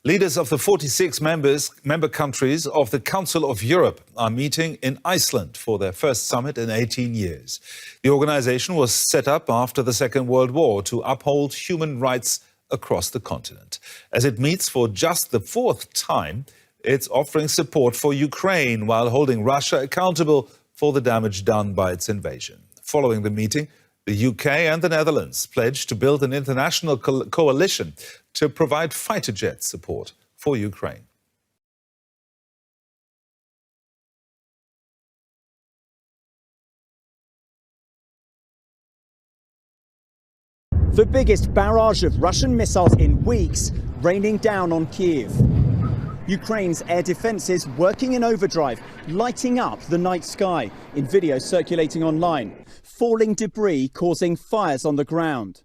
Leaders of the 46 member countries of the Council of Europe are meeting in Iceland for their first summit in 18 years. The organization was set up after the Second World War to uphold human rights across the continent. As it meets for just the fourth time, it's offering support for Ukraine while holding Russia accountable for the damage done by its invasion. Following the meeting, the UK and the Netherlands pledged to build an international coalition to provide fighter jet support for Ukraine. The biggest barrage of Russian missiles in weeks raining down on Kyiv. Ukraine's air defences working in overdrive, lighting up the night sky in videos circulating online. Falling debris causing fires on the ground.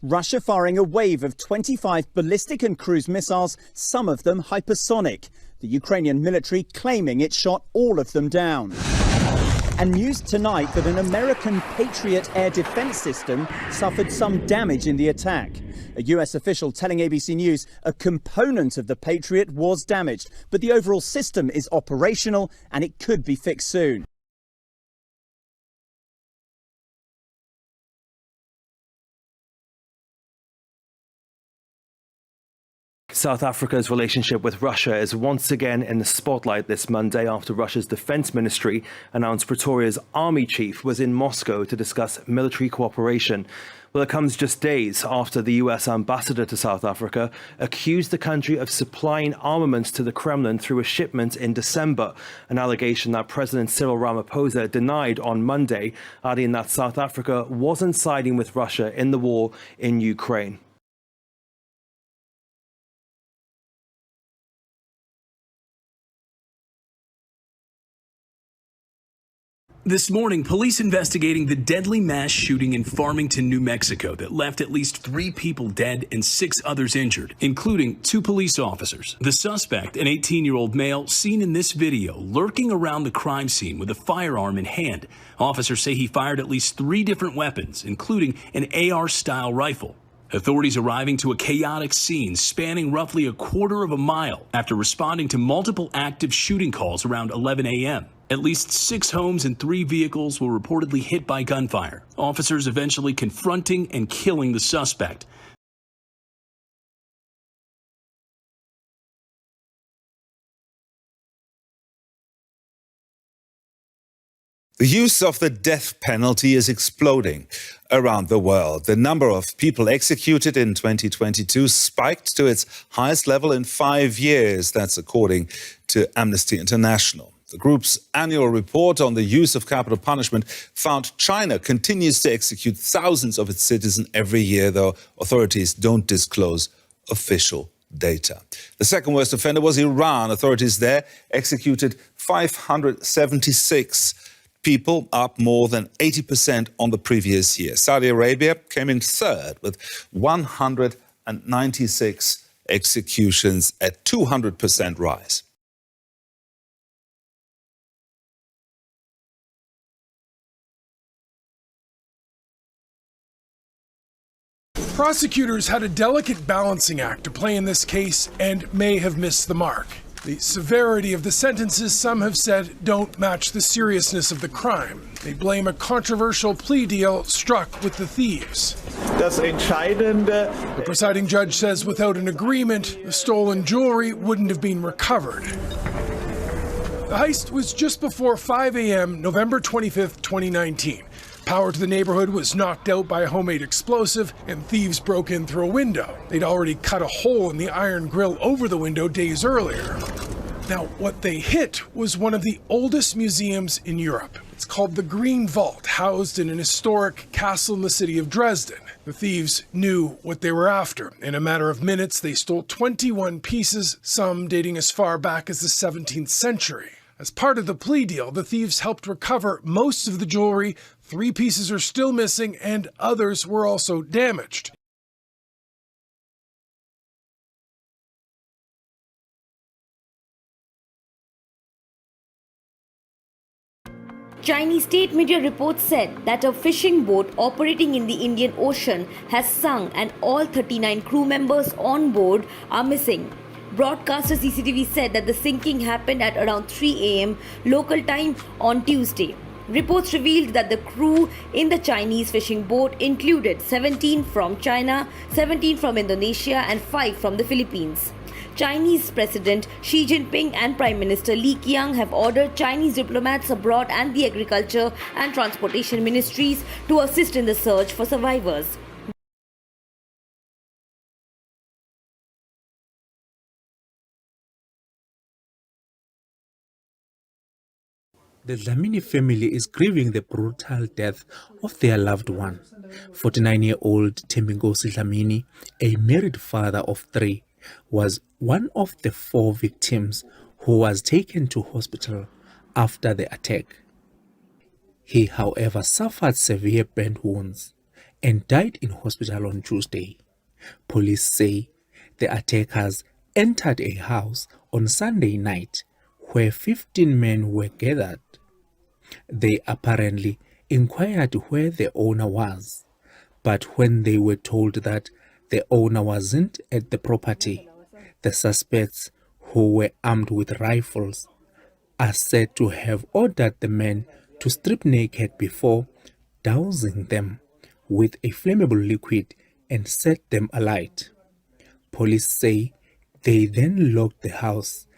Russia firing a wave of 25 ballistic and cruise missiles, some of them hypersonic. The Ukrainian military claiming it shot all of them down. And news tonight that an American Patriot air defense system suffered some damage in the attack. A US official telling ABC News a component of the Patriot was damaged, but the overall system is operational and it could be fixed soon. South Africa's relationship with Russia is once again in the spotlight this Monday after Russia's defense ministry announced Pretoria's army chief was in Moscow to discuss military cooperation. Well, it comes just days after the US ambassador to South Africa accused the country of supplying armaments to the Kremlin through a shipment in December, an allegation that President Cyril Ramaphosa denied on Monday, adding that South Africa wasn't siding with Russia in the war in Ukraine. This morning, police investigating the deadly mass shooting in Farmington, New Mexico that left at least 3 people dead and 6 others injured, including 2 police officers. The suspect, an 18-year-old male, seen in this video, lurking around the crime scene with a firearm in hand. Officers say he fired at least 3 different weapons, including an AR-style rifle. Authorities arriving to a chaotic scene spanning roughly a quarter of a mile after responding to multiple active shooting calls around 11 a.m. At least 6 homes and 3 vehicles were reportedly hit by gunfire. Officers eventually confronting and killing the suspect. The use of the death penalty is exploding around the world. The number of people executed in 2022 spiked to its highest level in 5 years. That's according to Amnesty International. The group's annual report on the use of capital punishment found China continues to execute thousands of its citizens every year, though authorities don't disclose official data. The second worst offender was Iran. Authorities there executed 576 people, up more than 80% on the previous year. Saudi Arabia came in third with 196 executions, a 200% rise. Prosecutors had a delicate balancing act to play in this case and may have missed the mark. The severity of the sentences, some have said, don't match the seriousness of the crime. They blame a controversial plea deal struck with the thieves. The presiding judge says without an agreement, the stolen jewelry wouldn't have been recovered. The heist was just before 5 a.m. November 25th, 2019. Power to the neighborhood was knocked out by a homemade explosive, and thieves broke in through a window. They'd already cut a hole in the iron grill over the window days earlier. Now, what they hit was one of the oldest museums in Europe. It's called the Green Vault, housed in an historic castle in the city of Dresden. The thieves knew what they were after. In a matter of minutes, they stole 21 pieces, some dating as far back as the 17th century. As part of the plea deal, the thieves helped recover most of the jewelry. 3 pieces are still missing, and others were also damaged. Chinese state media reports said that a fishing boat operating in the Indian Ocean has sunk and all 39 crew members on board are missing. Broadcaster CCTV said that the sinking happened at around 3 a.m. local time on Tuesday. Reports revealed that the crew in the Chinese fishing boat included 17 from China, 17 from Indonesia, and 5 from the Philippines. Chinese President Xi Jinping and Prime Minister Li Qiang have ordered Chinese diplomats abroad and the Agriculture and Transportation Ministries to assist in the search for survivors. The Dlamini family is grieving the brutal death of their loved one. 49-year-old Thembinkosi Dlamini, a married father of 3, was one of the 4 victims who was taken to hospital after the attack. He, however, suffered severe burn wounds and died in hospital on Tuesday. Police say the attackers entered a house on Sunday night where 15 men were gathered. They apparently inquired where the owner was, but when they were told that the owner wasn't at the property, the suspects, who were armed with rifles, are said to have ordered the men to strip naked before dousing them with a flammable liquid and set them alight. Police say they then locked the house